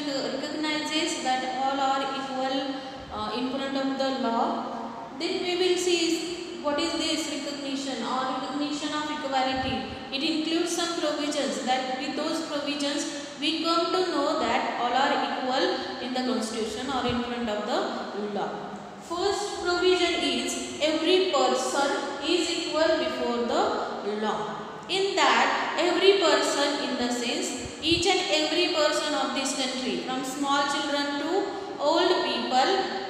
recognizes that all are equal in front of the law. Then we will see what is this recognition or recognition of equality. It includes some provisions that with those provisions we come to know that all are equal in the constitution or in front of the law. First provision is every person is equal before the law. In that, every person in the sense each and every person of this country, from small children to old people,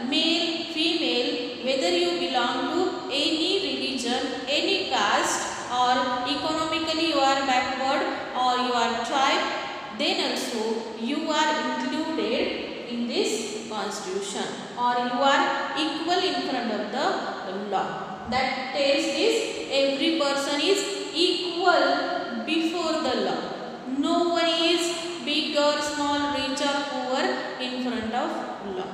male, female, whether you belong to any religion, any caste, or economically you are backward or you are tribe, then also you are included in this constitution or you are equal in front of the law. That tells this every person is equal before the law. No one is big or small, rich or poor in front of law.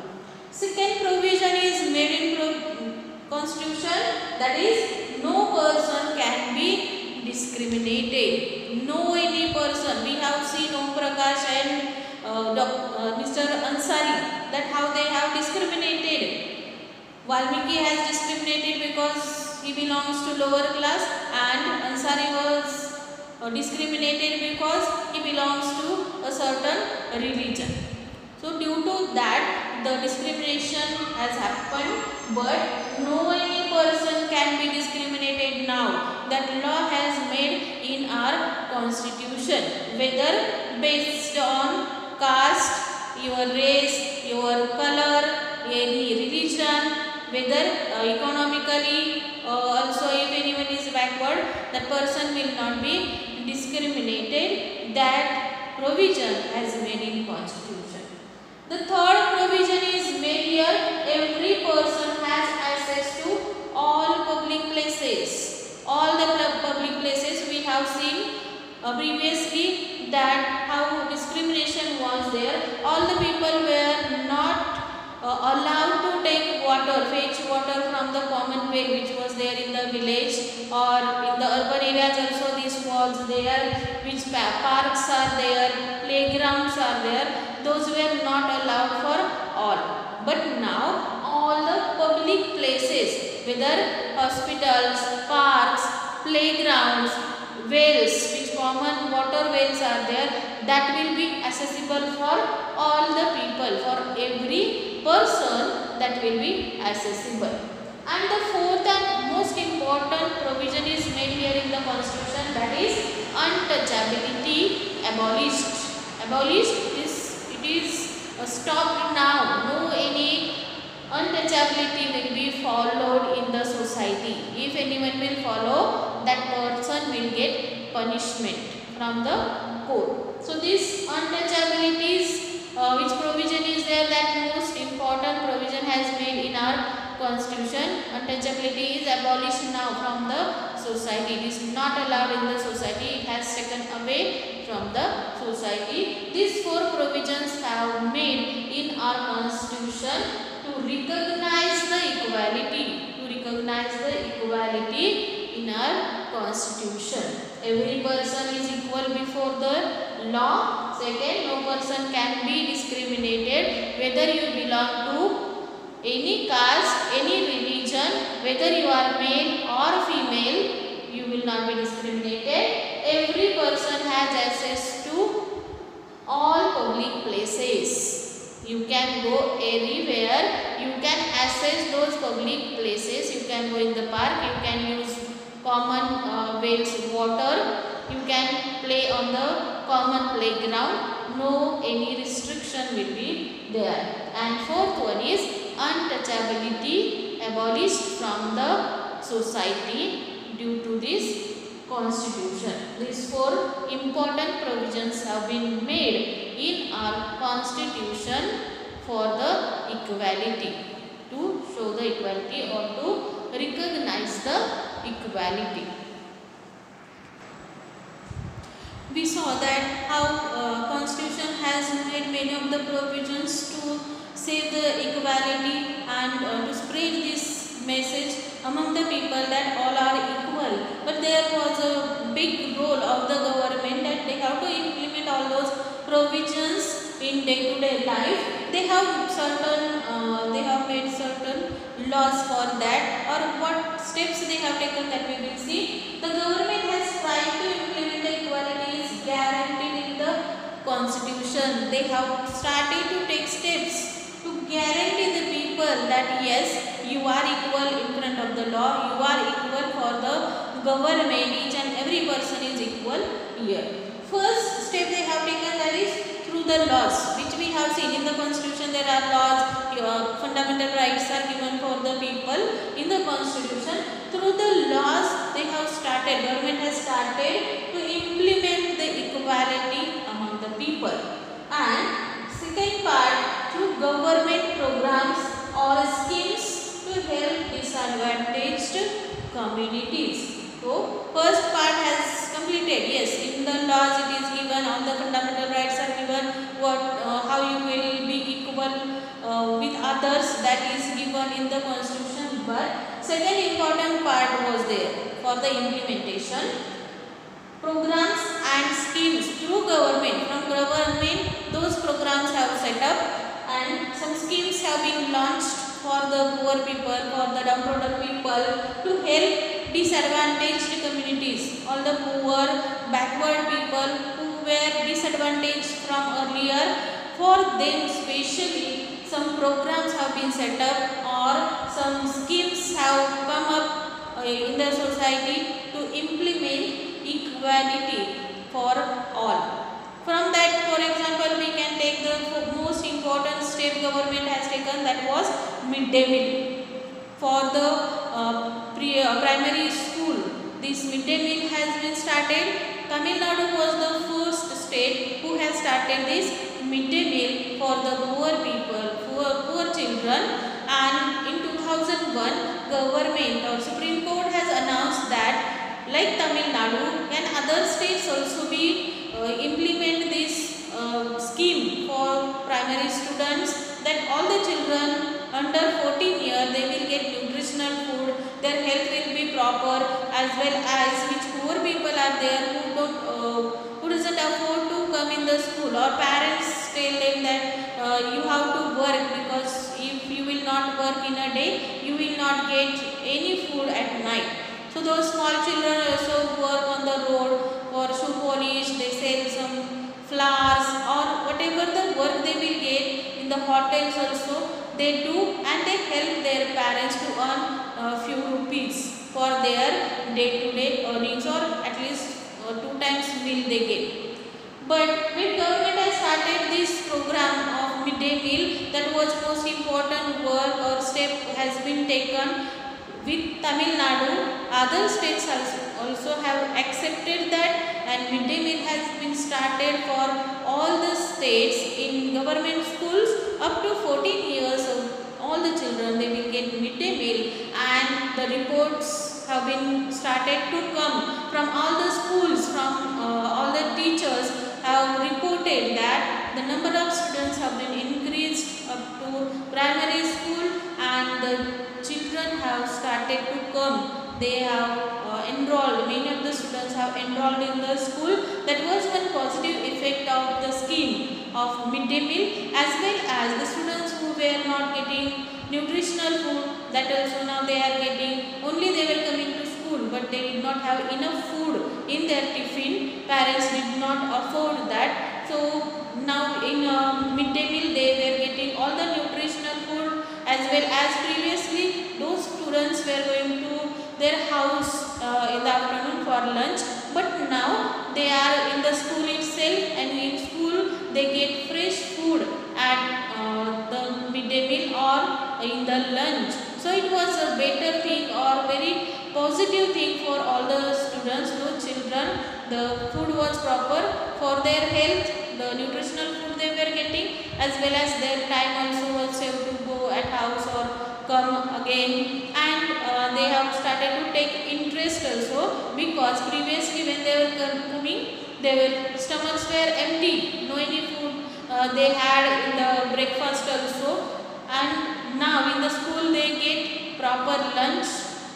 Second provision is made in constitution, that is no person can be discriminated. No any person. We have seen Om Prakash and Mr. Ansari, that how they have discriminated. Valmiki has discriminated because he belongs to lower class, and Ansari was discriminated because he belongs to a certain religion. So due to that the discrimination has happened, but no any person can be discriminated now. That law has made in our constitution, whether based on caste, your race, your color, any religion, whether economically, also if anyone is backward, that person will not be discriminated. That provision has made in constitution. The third provision is made here, every person has access to all public places. All the public places we have seen previously that how discrimination was there. All the people were not allowed to take water, fetch water from the common well which was there in the village, or in the urban areas also this was there, which parks are there, playgrounds are there, those were not allowed for all. But now all the public places, whether hospitals, parks, playgrounds, wells, which common water wells are there, that will be accessible for all the people, for every person, that will be accessible. And the fourth and most important provision is made here in the constitution, that is untouchability abolished. Abolished is, it is stopped now. No any untouchability will be followed in the society. If anyone will follow, that person will get punishment from the court. So this untouchabilities, which provision is there, that most important provision has made in our constitution. Untouchability is abolished now from the society. It is not allowed in the society. It has taken away from the society. These four provisions have made in our constitution to recognize the equality. To recognize the equality in our constitution. Every person is equal before the law. Second, no person can be discriminated, whether you belong to any caste, any religion, whether you are male or female, you will not be discriminated. Every person has access to all public places. You can go anywhere, you can access those public places. You can go in the park, you can use common wells water, you can play on the common playground. No any restriction will be there. And fourth one is untouchability abolished from the society due to this constitution. These four important provisions have been made in our constitution for the equality, to show the equality or to recognize the equality. We saw that how constitution has made many of the provisions to save the equality and to spread this message among the people that all are equal. But there was a big role of the government that they have to implement all those provisions in day-to-day life, they have made certain laws for that, or what steps they have taken, that we will see. The government has tried to implement the equality is guaranteed in the constitution. They have started to take steps to guarantee the people that yes, you are equal in front of the law, you are equal for the government, each and every person is equal here. First step they have taken, that is through the laws, which we have seen in the constitution. There are laws, fundamental rights are given for the people in the constitution. Through the laws they have started, government has started to implement the equality among the people. And second part, through government programs or schemes to help disadvantaged communities. So first part has completed. Yes, in the laws it is given, all the fundamental rights are given, how you will be equal with others, that is given in the constitution. But second important part was there for the implementation. Programs and schemes through government, from government those programs have set up, and some schemes have been launched for the poor people, for the downtrodden people, to help disadvantaged communities, all the poor, backward people who were disadvantaged from earlier. For them specially, some programs have been set up, or some schemes have come up in the society to implement equality for all. From that, for example, we can take the most important step government has taken, that was midday meal for the primary school. This midday meal has been started. Tamil Nadu was the first state who has started this midday meal for the poor people, poor children. And in 2001, government or Supreme Court has announced that, like Tamil Nadu, can other states also be implement this scheme for primary students, that all the children under 14 years, they will get nutritional food, their health will be proper, as well as which poor people are there who doesn't afford to come in the school, or parents tell them that you have to work, because if you will not work in a day, you will not get any food at night. So those small children also work on the road for shoe polish, they sell some flowers, or whatever the work they will get in the hotels also they do, and they help their parents to earn a few rupees for their day-to-day earnings, or at least 2 times meal they get. But when government has started this program of midday meal, that was most important work or step has been taken with Tamil Nadu. Other states also have accepted that, and midday meal has been started for all the states in government schools up to 14 years of all the children, they will get midday meal. And the reports have been started to come from all the schools, from all the teachers have reported that the number of students have been increased up to primary school, and the children have started to come. They have enrolled, many of the students have enrolled in the school. That was one positive effect of the scheme of midday meal, as well as the students who were not getting nutritional food, that also now they are getting. Only they were coming to school, but they did not have enough food in their tiffin. Parents did not afford that. So now in midday meal they were getting all the nutritional food, as well as previously those students were going to their house in the afternoon for lunch, but now they are in the school itself, and in school they get fresh food at the midday meal or in the lunch. So it was a better thing or very positive thing for all the students, those children. The food was proper for their health, the nutritional food they were getting, as well as their time also was saved to go at house or come again. And they have started to take interest also, because previously when they were coming, their stomachs were empty, no any food they had in the breakfast also. And now in the school they get proper lunch,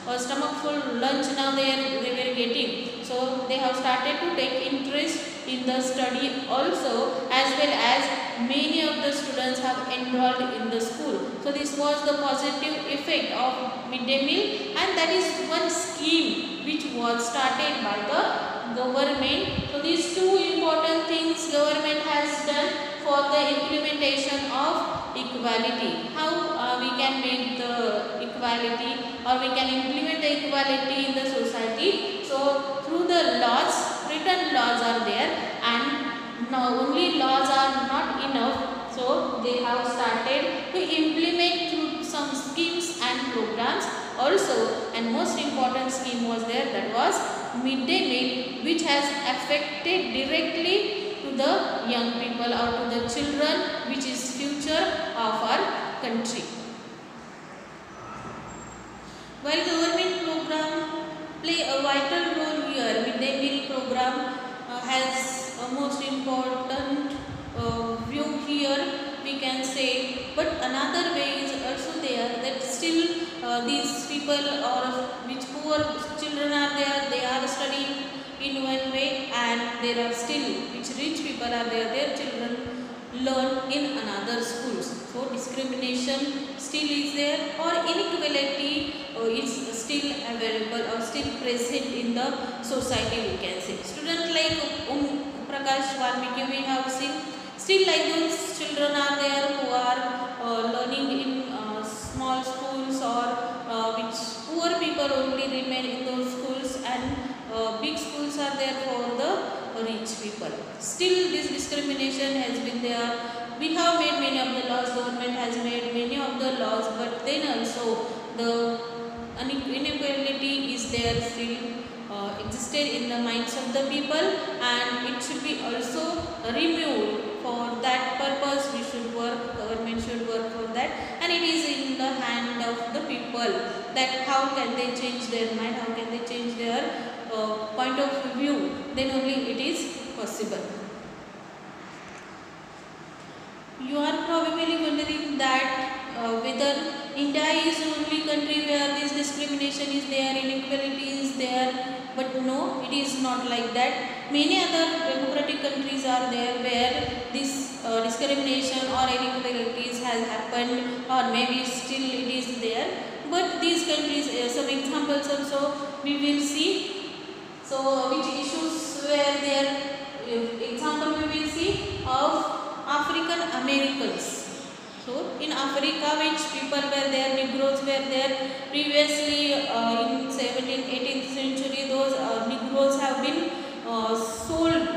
or stomach full lunch now they were getting. So they have started to take interest in the study also, as well as many students have enrolled in the school. So this was the positive effect of midday meal, and that is one scheme which was started by the government. So these two important things government has done for the implementation of equality. How we can make the equality, or we can implement the equality in the society? So through the laws, written laws are there, and now only laws are not enough. So they have started to implement through some schemes and programs also, and most important scheme was there, that was midday meal, which has affected directly to the young people or to the children, which is future of our country. While government program play a vital role here, midday meal program has a most important view here, we can say. But another way is also there, that still these people, or which poor children are there, they are studying in one way, and there are still which rich people are there, their children learn in another schools. So discrimination still is there, or inequality is still available or still present in the society, we can say. Students like Prakash Valmiki, we have seen, still like those children are there who are learning in small schools, or which poor people only remain in those schools, and big schools are there for the rich people. Still this discrimination has been there. We have made many of the laws, government has made many of the laws, but then also the inequality is there, still existed in the minds of the people, and it should be also removed. For that purpose we should work, government should work for that, and it is in the hand of the people, that how can they change their mind, how can they change their point of view, then only it is possible. You are probably wondering that whether India is the only country where this discrimination is there, inequality is there. But no, it is not like that. Many other democratic countries are there where this discrimination or inequalities has happened, or maybe still it is there. But these countries, some examples also we will see. So which issues were there? Example we will see of African Americans. So in Africa, which people were there, Negroes were there. Previously in 17th, 18th century, those Negroes have been sold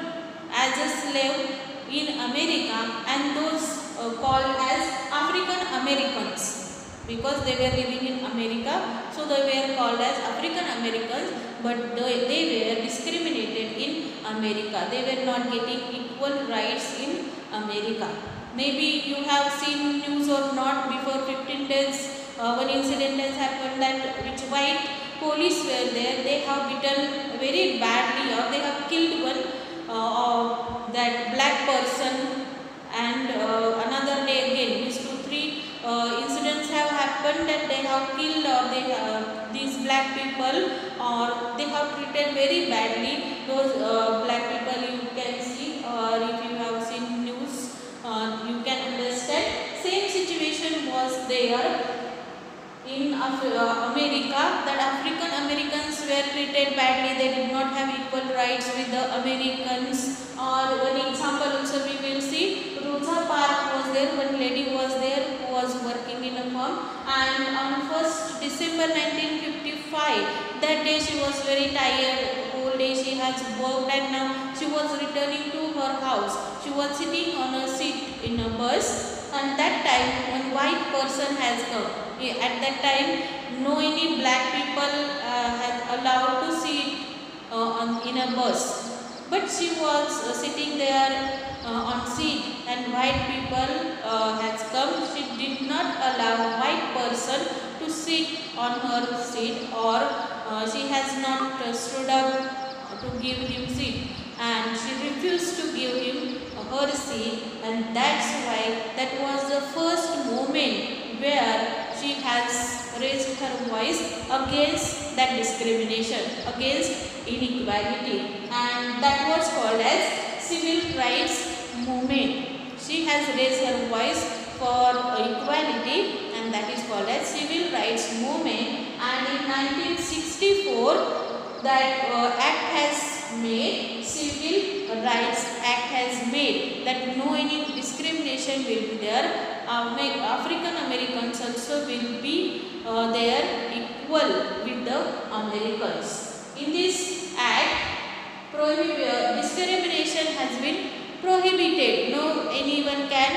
as a slave in America, and those called as African Americans, because they were living in America. So they were called as African Americans, but they were discriminated in America. They were not getting equal rights in America. Maybe you have seen news or not, before 15 days one incident has happened, that which white police were there, they have beaten very badly, or they have killed one that black person, and another day again these 2-3 incidents have happened, that they have killed, or they these black people, or they have treated very badly those black people. You can see, or if you have seen news, you can understand. Same situation was there in America, that African Americans were treated badly. They did not have equal rights with the Americans. Or one example also we will see, Rosa Parks was there. One lady was there who was working in a farm, and on 1st December 1955, that day she was very tired. Whole day she has worked, and now she was returning to her house. She was sitting on a seat in a bus, and that time one white person has come. At that time, no any black people had allowed to sit in a bus. But she was sitting there on seat, and white people has come. She did not allow white person to sit on her seat, or she has not stood up to give him seat, and she refused to give him her seat, and that's why that was the first moment where she has raised her voice against that discrimination, against inequality, and that was called as civil rights movement. she has raised her voice for equality, and that is called as civil rights movement. And in 1964 that act has made, Civil Rights Act has made that no any discrimination will be there. African Americans also will be there equal with the Americans. In this act, discrimination has been prohibited. No anyone can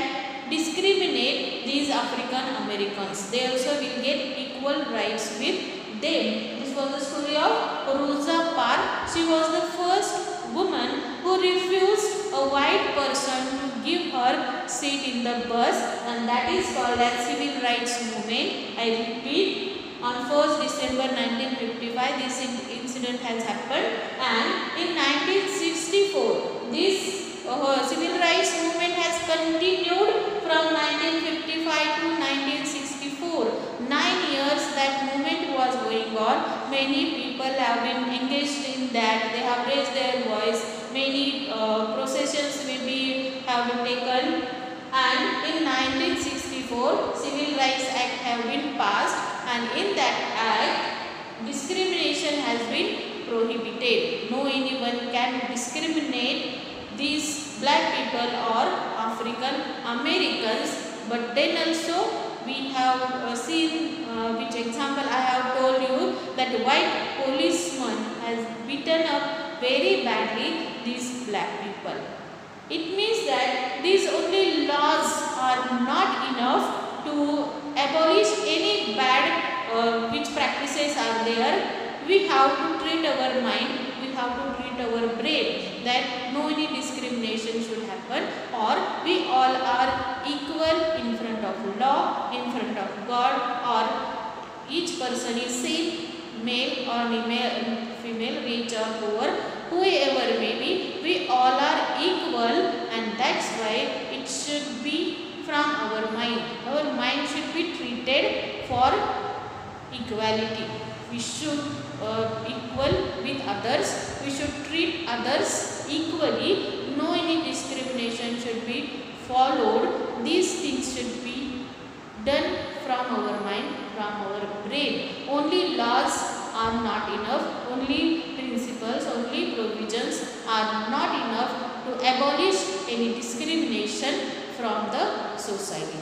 discriminate these African Americans. They also will get equal rights with them. This was the story of Rosa Parks. She was the first woman who refused a white person to give her seat in the bus, and that is called as Civil Rights Movement. I repeat, on 1st December 1955 this incident has happened, and in 1964 this Civil Rights Movement has continued from 1955 to 1964. 9 years that movement was going on. Many people have been engaged in that. They have raised their voice. Many processions will be have been taken. And in 1964, Civil Rights Act have been passed, and in that act, discrimination has been prohibited. No anyone can discriminate these black people or African Americans. But then also we have seen which example I have told you, that white policeman has beaten up very badly these black people. It means that these only laws are not enough to abolish any bad which practices are there. We have to treat our mind, we have to treat our brain, that no any discrimination should happen, or we all are equal in front of law, in front of God, or each person is same, male or female, rich or poor, whoever may be, we all are equal, and that's why it should be from our mind. Our mind should be treated for equality. We should equal with others. We should treat others equally. No any discrimination should be followed. These things should be done from our mind, from our brain. Only laws are not enough. Only principles, only provisions are not enough to abolish any discrimination from the society.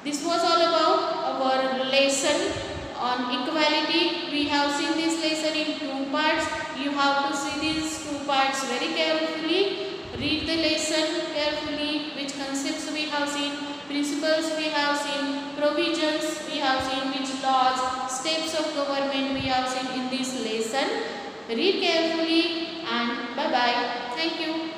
This was all about our lesson on equality. We have seen this lesson in 2 parts. You have to see these 2 parts very carefully. Read the lesson carefully. Which concepts we have seen, principles we have seen, provisions we have seen, which laws, steps of government we have seen in this lesson. Read carefully, and bye bye. Thank you.